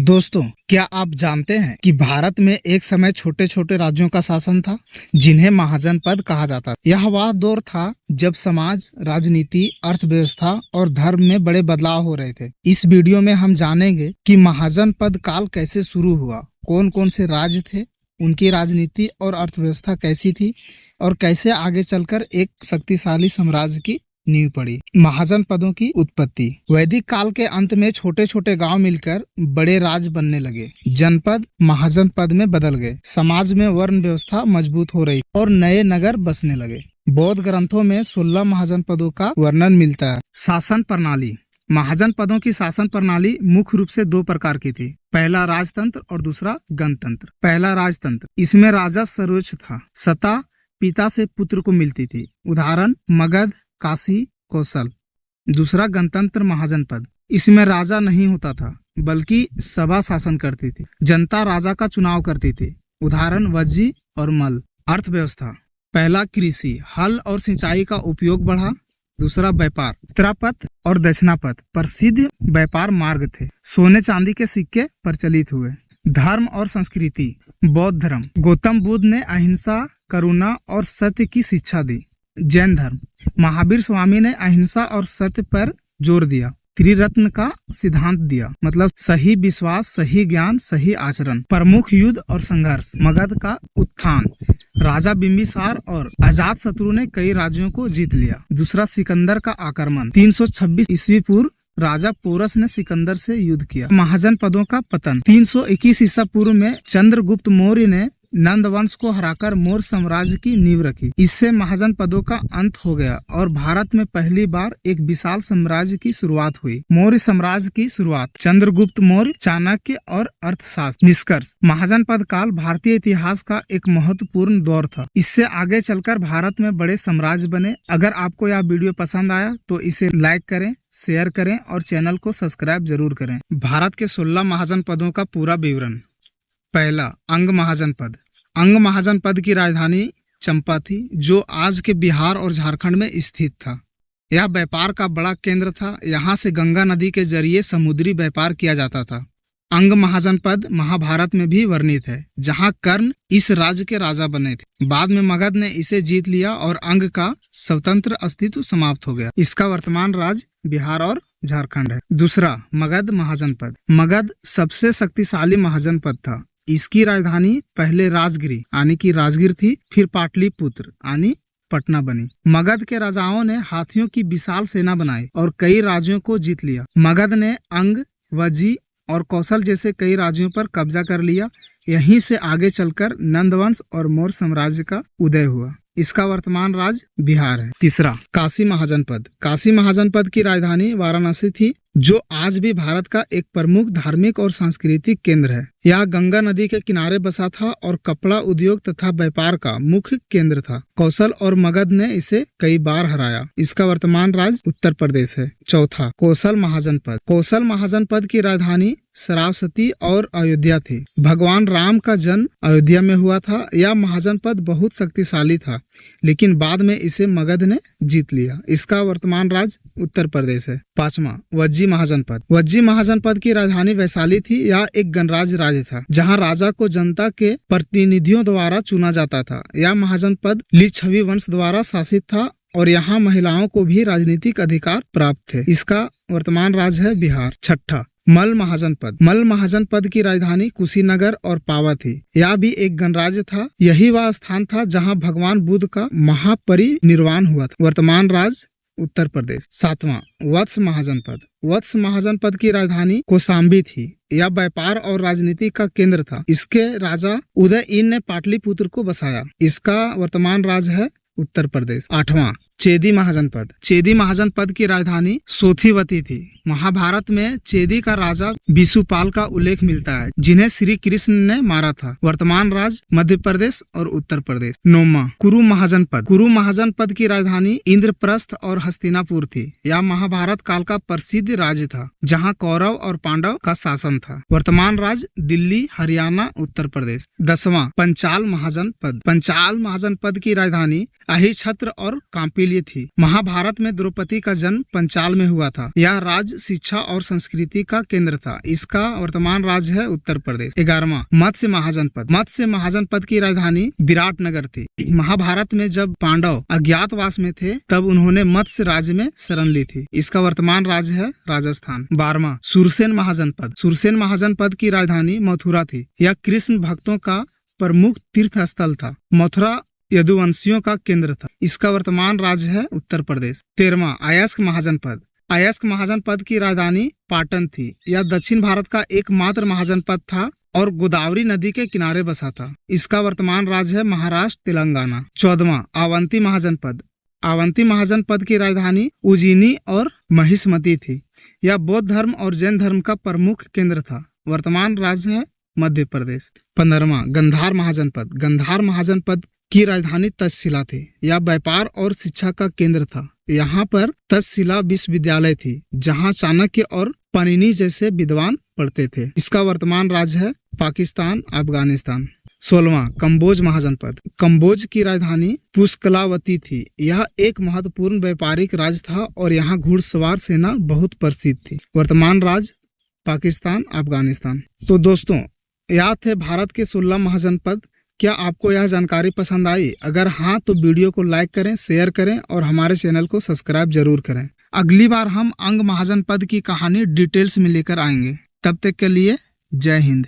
दोस्तों, क्या आप जानते हैं कि भारत में एक समय छोटे छोटे राज्यों का शासन था जिन्हें महाजनपद कहा जाता था। यह वह दौर था जब समाज, राजनीति, अर्थव्यवस्था और धर्म में बड़े बदलाव हो रहे थे। इस वीडियो में हम जानेंगे कि महाजनपद काल कैसे शुरू हुआ, कौन कौन से राज्य थे, उनकी राजनीति और अर्थव्यवस्था कैसी थी और कैसे आगे चलकर एक शक्तिशाली साम्राज्य की नींव पड़ी। महाजनपदों की उत्पत्ति। वैदिक काल के अंत में छोटे छोटे गांव मिलकर बड़े राज्य बनने लगे। जनपद महाजनपद में बदल गए। समाज में वर्ण व्यवस्था मजबूत हो रही और नए नगर बसने लगे। बौद्ध ग्रंथों में 16 महाजनपदों का वर्णन मिलता है। शासन प्रणाली। महाजनपदों की शासन प्रणाली मुख्य रूप से 2 प्रकार की थी। पहला राजतंत्र और दूसरा गणतंत्र। पहला राजतंत्र, इसमें राजा सर्वोच्च था। सत्ता पिता से पुत्र को मिलती थी। उदाहरण मगध, काशी, कौशल। दूसरा गणतंत्र महाजनपद, इसमें राजा नहीं होता था बल्कि सभा शासन करती थी। जनता राजा का चुनाव करती थी। उदाहरण वज्जी और मल। अर्थव्यवस्था। पहला कृषि, हल और सिंचाई का उपयोग बढ़ा। दूसरा व्यापार, उत्तरापथ और दक्षिणापथ प्रसिद्ध व्यापार मार्ग थे। सोने चांदी के सिक्के प्रचलित हुए। धर्म और संस्कृति। बौद्ध धर्म, गौतम बुद्ध ने अहिंसा, करुणा और सत्य की शिक्षा दी। जैन धर्म, महावीर स्वामी ने अहिंसा और सत्य पर जोर दिया। त्रिरत्न का सिद्धांत दिया, मतलब सही विश्वास, सही ज्ञान, सही आचरण। प्रमुख युद्ध और संघर्ष। मगध का उत्थान, राजा बिंबिसार और अजात शत्रु ने कई राज्यों को जीत लिया। दूसरा सिकंदर का आक्रमण। 326 ईस्वी पूर्व राजा पोरस ने सिकंदर से युद्ध किया। महाजनपदों का पतन। 321 ईसा पूर्व में चंद्रगुप्त मौर्य ने नंद वंश को हराकर मौर्य साम्राज्य की नींव रखी। इससे महाजनपदों का अंत हो गया और भारत में पहली बार एक विशाल साम्राज्य की शुरुआत हुई। मौर्य साम्राज्य की शुरुआत। चंद्रगुप्त मौर्य, चाणक्य और अर्थशास्त्र। निष्कर्ष, महाजनपद काल भारतीय इतिहास का एक महत्वपूर्ण दौर था। इससे आगे चलकर भारत में बड़े साम्राज्य बने। अगर आपको यह वीडियो पसंद आया तो इसे लाइक करें, शेयर करें और चैनल को सब्सक्राइब जरूर करें। भारत के 16 महाजनपदों का पूरा विवरण। पहला, अंग महाजनपद। अंग महाजनपद की राजधानी चंपा थी, जो आज के बिहार और झारखंड में स्थित था। यह व्यापार का बड़ा केंद्र था। यहाँ से गंगा नदी के जरिए समुद्री व्यापार किया जाता था। अंग महाजनपद महाभारत में भी वर्णित है, जहाँ कर्ण इस राज्य के राजा बने थे। बाद में मगध ने इसे जीत लिया और अंग का स्वतंत्र अस्तित्व समाप्त हो गया। इसका वर्तमान राज्य बिहार और झारखंड है। दूसरा, मगध महाजनपद। मगध सबसे शक्तिशाली महाजनपद था। इसकी राजधानी पहले राजगिरी यानी कि राजगीर थी, फिर पाटलिपुत्र यानी पटना बनी। मगध के राजाओं ने हाथियों की विशाल सेना बनाई और कई राज्यों को जीत लिया। मगध ने अंग, वज्जी और कौशल जैसे कई राज्यों पर कब्जा कर लिया। यहीं से आगे चलकर नंदवंश और मौर्य साम्राज्य का उदय हुआ। इसका वर्तमान राज्य बिहार है। तीसरा, काशी महाजनपद। काशी महाजनपद की राजधानी वाराणसी थी, जो आज भी भारत का एक प्रमुख धार्मिक और सांस्कृतिक केंद्र है। यह गंगा नदी के किनारे बसा था और कपड़ा उद्योग तथा व्यापार का मुख्य केंद्र था। कौशल और मगध ने इसे कई बार हराया। इसका वर्तमान राज्य उत्तर प्रदेश है। चौथा, कौशल महाजनपद। कौशल महाजनपद की राजधानी श्रावस्ती और अयोध्या थी। भगवान राम का जन्म अयोध्या में हुआ था। यह महाजनपद बहुत शक्तिशाली था, लेकिन बाद में इसे मगध ने जीत लिया। इसका वर्तमान राज्य उत्तर प्रदेश है। पांचवा, वज्जी महाजनपद। वज्जी महाजनपद की राजधानी वैशाली थी। यह एक गणराज्य राज्य था, जहां राजा को जनता के प्रतिनिधियों द्वारा चुना जाता था। यह महाजनपद लिच्छवी वंश द्वारा शासित था और यहाँ महिलाओं को भी राजनीतिक अधिकार प्राप्त थे। इसका वर्तमान राज्य है बिहार। छठा, मल महाजनपद। मल महाजनपद की राजधानी कुशीनगर और पावा थी। यह भी एक गणराज्य था। यही वह स्थान था जहां भगवान बुद्ध का महापरिनिर्वाण हुआ था। वर्तमान राज्य उत्तर प्रदेश। सातवां, वत्स महाजनपद। वत्स महाजनपद की राजधानी कौशाम्बी थी। यह व्यापार और राजनीति का केंद्र था। इसके राजा उदयइन ने पाटलिपुत्र को बसाया। इसका वर्तमान राज्य है उत्तर प्रदेश। आठवां, चेदी महाजनपद। चेदी महाजनपद की राजधानी सोथीवती थी। महाभारत में चेदी का राजा विशुपाल का उल्लेख मिलता है, जिन्हें श्री कृष्ण ने मारा था। वर्तमान राज्य मध्य प्रदेश और उत्तर प्रदेश। नौवां, कुरु महाजनपद। कुरु महाजनपद की राजधानी इंद्रप्रस्थ और हस्तिनापुर थी। यह महाभारत काल का प्रसिद्ध राज्य था, जहाँ कौरव और पांडव का शासन था। वर्तमान राज्य दिल्ली, हरियाणा, उत्तर प्रदेश। 10वां, पंचाल महाजनपद। पंचाल महाजनपद की राजधानी अहिछत्र और कांपिली लिए थी। महाभारत में द्रौपदी का जन्म पंचाल में हुआ था। यह राज्य शिक्षा और संस्कृति का केंद्र था। इसका वर्तमान राज्य है उत्तर प्रदेश। 11वां मत्स्य महाजनपद। मत्स्य महाजनपद की राजधानी विराटनगर थी। महाभारत में जब पांडव अज्ञातवास में थे तब उन्होंने मत्स्य राज्य में शरण ली थी। इसका वर्तमान राज्य है राजस्थान। 12वां सुरसेन महाजनपद। सुरसेन महाजनपद की राजधानी मथुरा थी। यह कृष्ण भक्तों का प्रमुख तीर्थ स्थल था। मथुरा यदुवंशियों का केंद्र था। इसका वर्तमान राज्य है उत्तर प्रदेश। 13वां अयस्क महाजनपद। अयस्क महाजनपद की राजधानी पाटन थी। यह दक्षिण भारत का एकमात्र महाजनपद था और गोदावरी नदी के किनारे बसा था। इसका वर्तमान राज्य है महाराष्ट्र तेलंगाना। 14वां अवंती महाजनपद। अवंती महाजनपद की राजधानी उज्जैनी और महिष्मती थी। यह बौद्ध धर्म और जैन धर्म का प्रमुख केंद्र था। वर्तमान राज्य है मध्य प्रदेश। 15वां गंधार महाजनपद। गंधार महाजनपद की राजधानी तक्षशिला थी। यह व्यापार और शिक्षा का केंद्र था। यहाँ पर तक्षशिला विश्वविद्यालय थी जहाँ चाणक्य और पाणिनि जैसे विद्वान पढ़ते थे। इसका वर्तमान राज्य है पाकिस्तान अफगानिस्तान। 16वां कंबोज महाजनपद। कंबोज की राजधानी पुष्कलावती थी। यह एक महत्वपूर्ण व्यापारिक राज्य था और यहाँ घुड़सवार सेना बहुत प्रसिद्ध थी। वर्तमान राज्य पाकिस्तान अफगानिस्तान। तो दोस्तों यह थे भारत के 16 महाजनपद। क्या आपको यह जानकारी पसंद आई? अगर हाँ तो वीडियो को लाइक करें, शेयर करें और हमारे चैनल को सब्सक्राइब जरूर करें। अगली बार हम अंग महाजनपद की कहानी डिटेल्स में लेकर आएंगे। तब तक के लिए जय हिंद।